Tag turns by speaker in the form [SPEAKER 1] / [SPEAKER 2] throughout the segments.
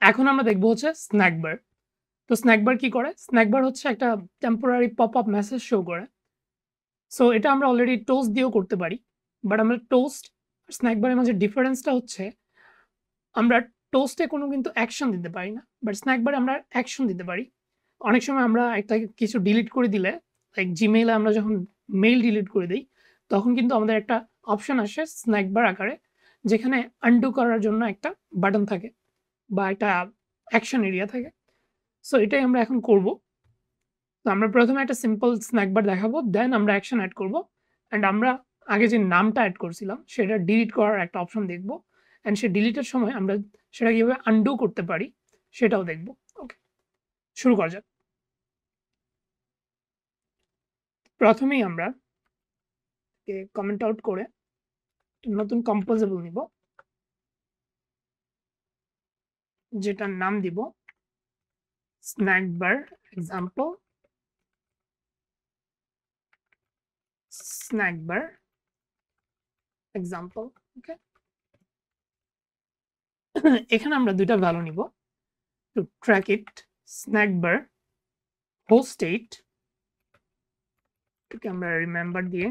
[SPEAKER 1] এখন আমরা দেখব হচ্ছে স্ন্যাক বার। তো স্ন্যাক বার কি করে? স্ন্যাক বার হচ্ছে একটা টেম্পোরারি পপ-আপ মেসেজ শো করে। সো এটা আমরা অলরেডি টোস্ট দিয়েও করতে পারি। বাট আমরা টোস্ট আর স্ন্যাক বারের মাঝে ডিফারেন্সটা হচ্ছে আমরা টোস্টে কোনো কিন্তু অ্যাকশন দিতে পারি না। বাট স্ন্যাক বারে আমরা অ্যাকশন দিতে পারি। অনেক সময় আমরা একটা কিছু ডিলিট করে দিলে, লাইক Gmail এ আমরা যখন মেইল ডিলিট করে দেই, তখন কিন্তু আমাদের একটা অপশন আসে স্ন্যাক বার আকারে, যেখানে আনডু করার জন্য একটা বাটন থাকে বা একটা অ্যাকশন এরিয়া থাকে। সো এটাই আমরা এখন করব। তো আমরা ১ম এ একটা সিম্পল স্ন্যাক বার দেখাবো। দেন আমরা অ্যাকশন এড করব। অ্যান্ড আমরা আগে যে নামটা এড করছিলাম, সেটা ডিলিট করার একটা অপশন দেখব। অ্যান্ড সে ডিলিটের সময় আমরা সেটা কিভাবে আনডু করতে পারি, সেটাও দেখব। ওকে, শুরু করা যাক। প্রথমেই আমরা কমেন্ট আউট করে নতুন কম্পোজেবল নিব, যেটার নাম দিব স্ন্যাক বার এক্সাম্পল, স্ন্যাক বার এক্সাম্পল। ওকে, এখানে আমরা দুইটা ভ্যালু নিব টু ট্র্যাক ইট। স্ন্যাক বার হোস্ট স্টেট, এটাকে আমরা রিমেম্বার দিয়ে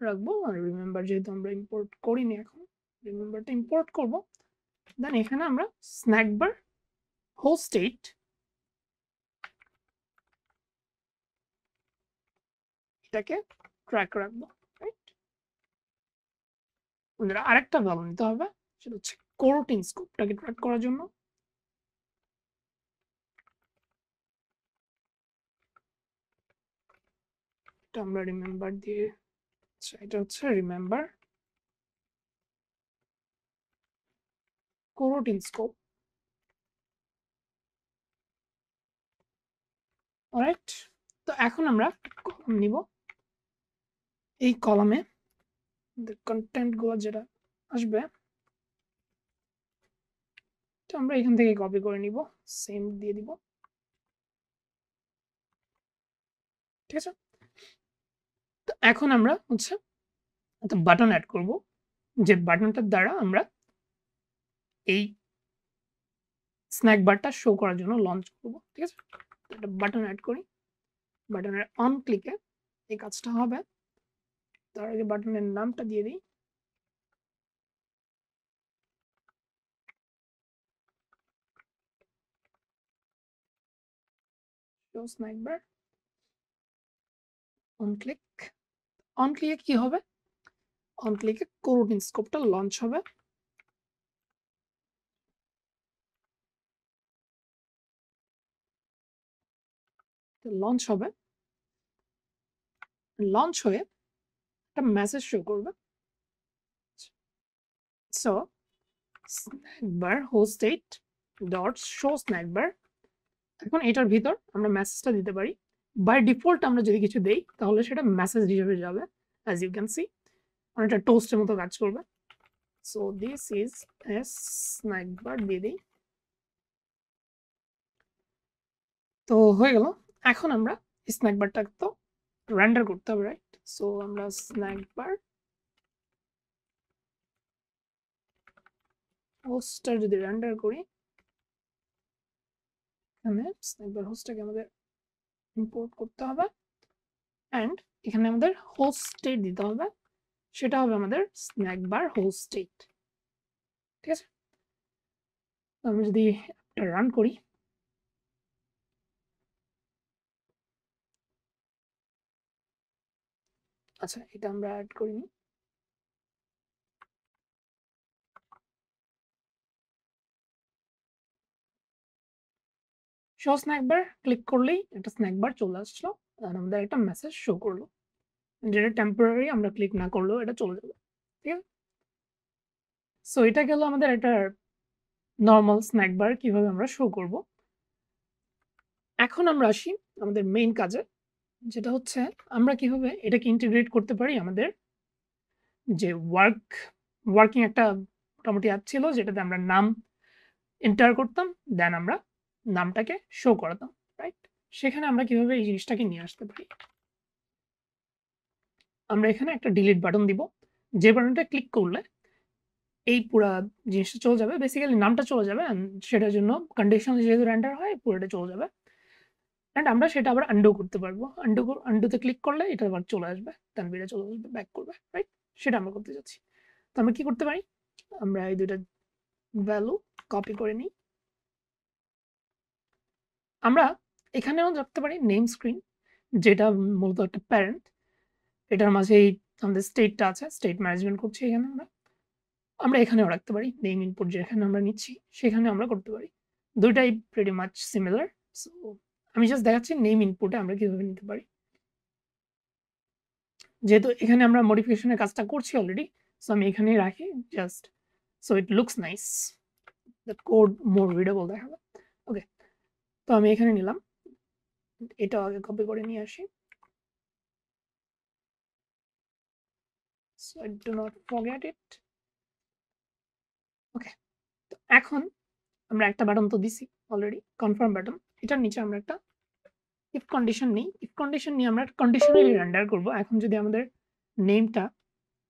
[SPEAKER 1] রাখবো। আর রিমেম্বার যেহেতু আমরা ইম্পোর্ট করিনি, এখন রিমেম্বারটা ইম্পোর্ট করব। দেন এখানে আমরা স্ন্যাক বার হোস্ট স্টেট এটাকে ট্র্যাক রাখবো। রাইট, বন্ধুরা আরেকটা ভ্যালু নিতে হবে, সেটা হচ্ছে কোরোটিন স্কোপটাকে ট্র্যাক করার জন্য। এটা আমরা রিমেম্বার দিয়ে, আচ্ছা এটা হচ্ছে রিমেম্বার কোরোটিন স্কোপ। অলরাইট, তো এখন আমরা কলাম নিব। এই কলামে কন্টেন্ট গুলো যেটা আসবে, এটা আমরা এখান থেকে কপি করে নিব, সেম দিয়ে দিব। ঠিক আছে, তো এখন আমরা হচ্ছে একটা বাটন অ্যাড করব, যে বাটনটার দ্বারা আমরা এই স্ন্যাক বারটা শো করার জন্য লঞ্চ করব। ঠিক আছে, একটা বাটন অ্যাড করি। বাটনের অন ক্লিকে এই কাজটা হবে। তার আগে বাটনের নামটা দিয়ে দিই। Show snack bar, on click. On ক্লিকে কি হবে? অন ক্লিকে কোরোটিন স্কোপটা লঞ্চ হবে। লঞ্চ হবে, লঞ্চ হয়ে একটা মেসেজ শো করবে। So snack bar host state dot show snack bar. এখন এটার ভিতর আমরা মেসেজটা দিতে পারি। বাই ডিফল্ট আমরা যদি কিছু দেই, তাহলে সেটা মেসেজ হিসেবে যাবে। অ্যাজ ইউ ক্যান সি, অনেকটা টোস্টের মতো কাজ করবে। So this is a snack bar দিয়ে দিই। তো হয়ে গেল। এখন আমরা স্ন্যাক বারটাকে তো রেন্ডার করতে হবে, রাইট? সো আমরা স্ন্যাক বার হোস্টটা যদি রেন্ডার করি, এখানে স্ন্যাক বার হোস্টটাকে আমাদের ইম্পোর্ট করতে হবে। অ্যান্ড এখানে আমাদের হোস্ট স্টেট দিতে হবে, সেটা হবে আমাদের স্ন্যাক বার হোস্ট স্টেট। ঠিক আছে, আমরা যদি রান করি, আচ্ছা এটা আমরা অ্যাড করিনি। শো স্ন্যাক বার ক্লিক করলেই একটা স্ন্যাক বার চলে আসলো, আর আমাদের একটা মেসেজ শো করলো, যেটা টেম্পোরারি, আমরা ক্লিক না করলেও এটা চলে যাবে। ঠিক আছে, সো এটা গেল আমাদের একটা নর্মাল স্ন্যাক বার কিভাবে আমরা শো করব। এখন আমরা আসি আমাদের মেইন কাজে, যেটা হচ্ছে আমরা কিভাবে এটাকে ইন্টিগ্রেট করতে পারি আমাদের যে ওয়ার্কিং একটা মোটামুটি অ্যাপ ছিল, যেটাতে আমরা নাম এন্টার করতাম, দেন আমরা নামটাকে শো করাতাম, রাইট? সেখানে আমরা কিভাবে এই জিনিসটাকে নিয়ে আসতে পারি। আমরা এখানে একটা ডিলিট বাটন দিব, যে বাটনটা ক্লিক করলে এই পুরা জিনিসটা চলে যাবে। বেসিক্যালি নামটা চলে যাবে অ্যান্ড সেটার জন্য কন্ডিশনাল যেহেতু রেন্ডার হয় পুরোটা চলে যাবে। অ্যান্ড আমরা সেটা আবার আন্ডু করতে পারবো। আন্ডুতে ক্লিক করলে এটা আবার চলে আসবে। তানভীরে চলে আসবে, ব্যাক করবে, রাইট? সেটা আমরা করতে যাচ্ছি। তো আমরা কি করতে পারি? আমরা এই ২ টা ভ্যালু কপি করে নিই। আমরা এখানেও রাখতে পারি নেম স্ক্রিন, যেটা মূলত একটা প্যারেন্ট। এটার মাঝেই আমাদের স্টেটটা আছে। স্টেট ম্যানেজমেন্ট করছি এখানে আমরা। আমরা এখানেও রাখতে পারি। নেম ইনপুট যেখানে আমরা নিচ্ছি, সেখানে আমরা করতে পারি। ২ টাই প্রিটি মাচ সিমিলার। সো আমি জাস্ট দেখাচ্ছি নেম ইনপুটে আমরা কিভাবে নিতে পারি। যেহেতু এখানে আমরা মডিফিকেশন এর কাজটা করছি অলরেডি, সো আমি এখানেই রাখি just so it looks nice. The code more readable দেখাবে। ওকে, তো আমি এখানে নিলাম। এটাও আগে কপি করে নিয়ে আসি। So I do not forget it. Okay, তো এখন আমরা একটা বাটন তো দিছি অলরেডি, কনফার্ম বাটন। এটার নিচে আমরা একটা ইফ কন্ডিশন নিই। ইফ কন্ডিশন নিয়ে আমরা কন্ডিশনালি রেন্ডার করব। এখন যদি আমাদের নেমটা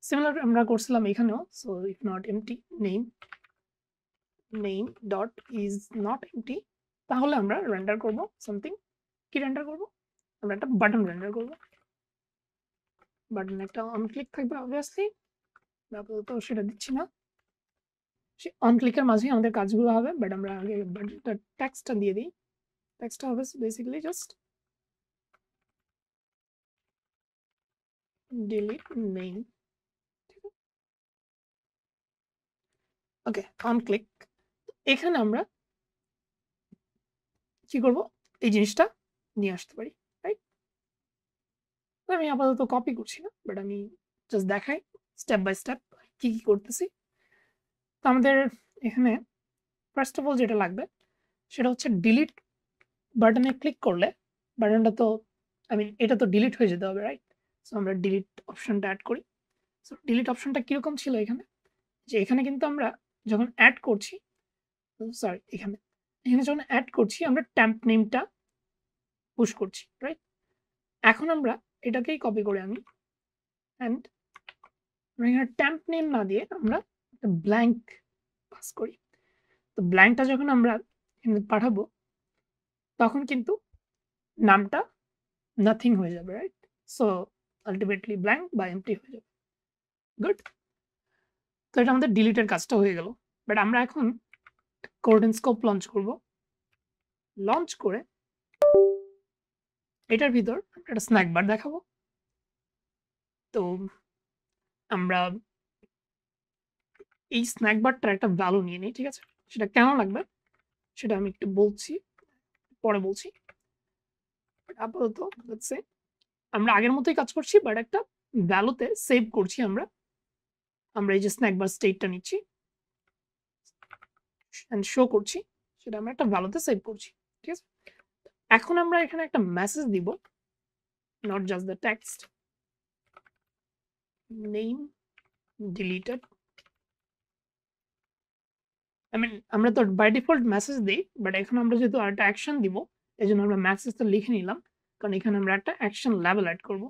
[SPEAKER 1] সিমিলার আমরা করছিলাম এখানেও, so if not empty name dot is not empty, তাহলে আমরা রেন্ডার করব সামথিং। কি রেন্ডার করব? আমরা একটা বাটন রেন্ডার করব। বাটন একটা অন ক্লিক থাকবে অবভিয়াসলি, আপাতত সেটা দিচ্ছি না। সে অন ক্লিকের মাঝেই আমাদের কাজগুলো হবে, বাট আমরা আগে বাটনটা টেক্সটটা দিয়ে দিই। টেক্সটটা হবে basically just delete name. Okay, on click. এখানে আমরা কি করব? এই জিনিসটা নিয়ে আসতে পারি, রাইট? আমি আপাতত কপি করছি না, বাট আমি জাস্ট দেখাই স্টেপ বাই স্টেপ কি করতেছি। তো আমাদের এখানে ফার্স্ট অফ অল যেটা লাগবে সেটা হচ্ছে ডিলিট বাটনে ক্লিক করলে বাটনটা তো এটা তো ডিলিট হয়ে যেতে হবে, রাইট? সো আমরা ডিলিট অপশনটা অ্যাড করি। সো ডিলিট অপশনটা কিরকম ছিল এখানে? যে এখানে কিন্তু আমরা যখন অ্যাড করছি, সরি এখানে যখন অ্যাড করছি আমরা ট্যাম্প নেমটা পুশ করছি, রাইট? এখন আমরা এটাকেই কপি করে আনি অ্যান্ড আমরা এখানে ট্যাম্প নেম না দিয়ে আমরা একটা ব্ল্যাঙ্ক পাস করি। তো ব্ল্যাঙ্কটা যখন আমরা এখানে পাঠাবো তখন কিন্তু নামটা নাথিং হয়ে যাবে, রাইট? সো আলটিমেটলি ব্ল্যাঙ্ক বা এমটি হয়ে যাবে। গুড। তো এটা আমাদের ডিলিটের কাজটা হয়ে গেল। বাট আমরা এখন কোর্ডেন স্কোপ লঞ্চ করব। লঞ্চ করে এটার ভিতর একটা স্ন্যাক বার দেখাবো। তো আমরা এই স্ন্যাক বারটার একটা ভ্যালু নিয়ে নিই, ঠিক আছে? সেটা কেন লাগবে সেটা আমি একটু বলছি, পরে বলছি। আপাতত লেটস সে আমরা আগের মতোই কাজ করছি, বাট একটা ভ্যালুতে সেভ করছি আমরা। আমরা এই যে স্ন্যাক বার স্টেটটা নিচ্ছি এন্ড শো করছি, সেটা আমরা একটা ভ্যালুতে সেভ করছি, ঠিক আছে? এখন আমরা এখানে একটা মেসেজ দিব, not just the text name deleted. আমরা তো বাই ডিফল্ট মেসেজ দিই, বাট এখন আমরা যেহেতু একটা অ্যাকশন দিব, এই জন্য আমরা মেসেজটা লিখে নিলাম, কারণ এখানে আমরা একটা অ্যাকশন লেভেল অ্যাড করবো,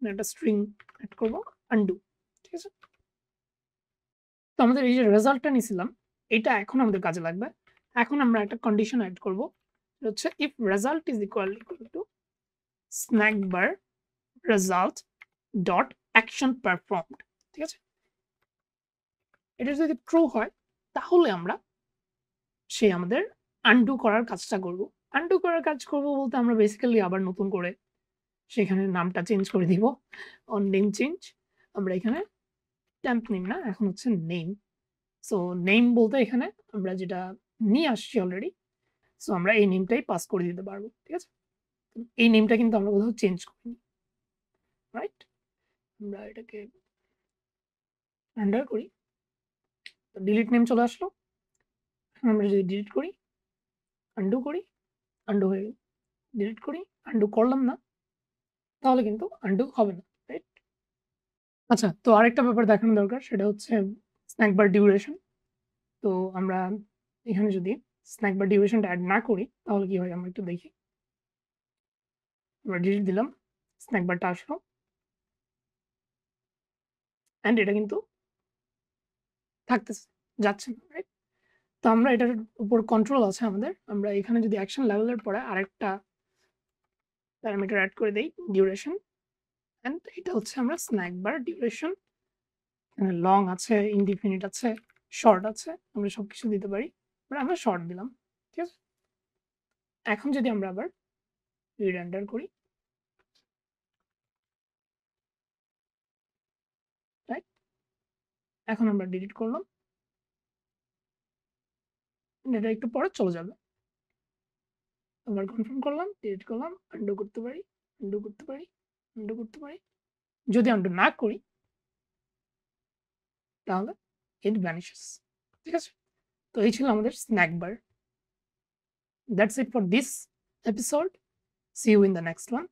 [SPEAKER 1] একটা স্ট্রিং অ্যাড করবো আন্ডু, ঠিক আছে? তো আমাদের এই যে রেজাল্টটা নিয়েছিলাম এটা এখন আমাদের কাজে লাগবে। এখন আমরা একটা কন্ডিশন অ্যাড করবো, হচ্ছে if result is equal to snack bar result dot action performed, ঠিক আছে? এটা যদি ট্রু হয় তাহলে আমরা আমাদের আনডু করার কাজটা করব। আনডু করার কাজ করব বলতে আমরা বেসিক্যালি আবার নতুন করে সেখানে নামটা চেঞ্জ করে দিব। অন নেম চেঞ্জ আমরা এখানে টেম্প নেম না, এখন হচ্ছে নেম। সো নেম বলতে এখানে আমরা যেটা নিয়ে আসছি অলরেডি, সো আমরা এই নেমটাই পাস করে দিতে পারবো, ঠিক আছে? এই নেমটা কিন্তু আমরা কোথাও চেঞ্জ করিনি, রাইট? আমরা এটাকে আন্ডার করি, তো ডিলিট নেম চলে আসলো। আমরা যদি ডিলিট করি, আন্ডু করি, আন্ডু হয়ে গেল। ডিলিট করি, আন্ডু করলাম না, তাহলে কিন্তু আন্ডু হবে না, রাইট? আচ্ছা, তো আরেকটা ব্যাপার দেখানো দরকার, সেটা হচ্ছে স্ন্যাক বার ডিউরেশন। তো আমরা এখানে যদি স্ন্যাক বার ডিউরেশনটা অ্যাড না করি তাহলে কি হয় আমরা একটু দেখি। আমরা ডিলিট দিলাম, স্ন্যাক বারটা আসলো অ্যান্ড এটা কিন্তু থাকতেছে, যাচ্ছে না, রাইট? তো আমরা এটার উপর কন্ট্রোল আছে আমাদের। আমরা এখানে যদি অ্যাকশন লেভেলের পরে আরেকটা প্যারামিটার এড করে দেই, ডিউরেশন, অ্যান্ড এটা হচ্ছে আমরা স্ন্যাক বার ডিউরেশন। এখানে লং আছে, ইনডিফিনিট আছে, শর্ট আছে, আমরা সবকিছু দিতে পারি। বাট আমরা শর্ট দিলাম, ঠিক আছে? এখন যদি আমরা আবার রিরেন্ডার করি, রাইট? এখন আমরা ডিলিট করলাম, এটা একটু পরে চলে যাবে। আবার কনফার্ম করলাম, ডিলিট করলাম, আনডু করতে পারি, আনডু করতে পারি, আনডু করতে পারি। যদি আনডু না করি তাহলে ইট ভ্যানিশেস, ঠিক আছে? তো এই ছিল আমাদের snack bar. That's it for this episode. See you in the next one.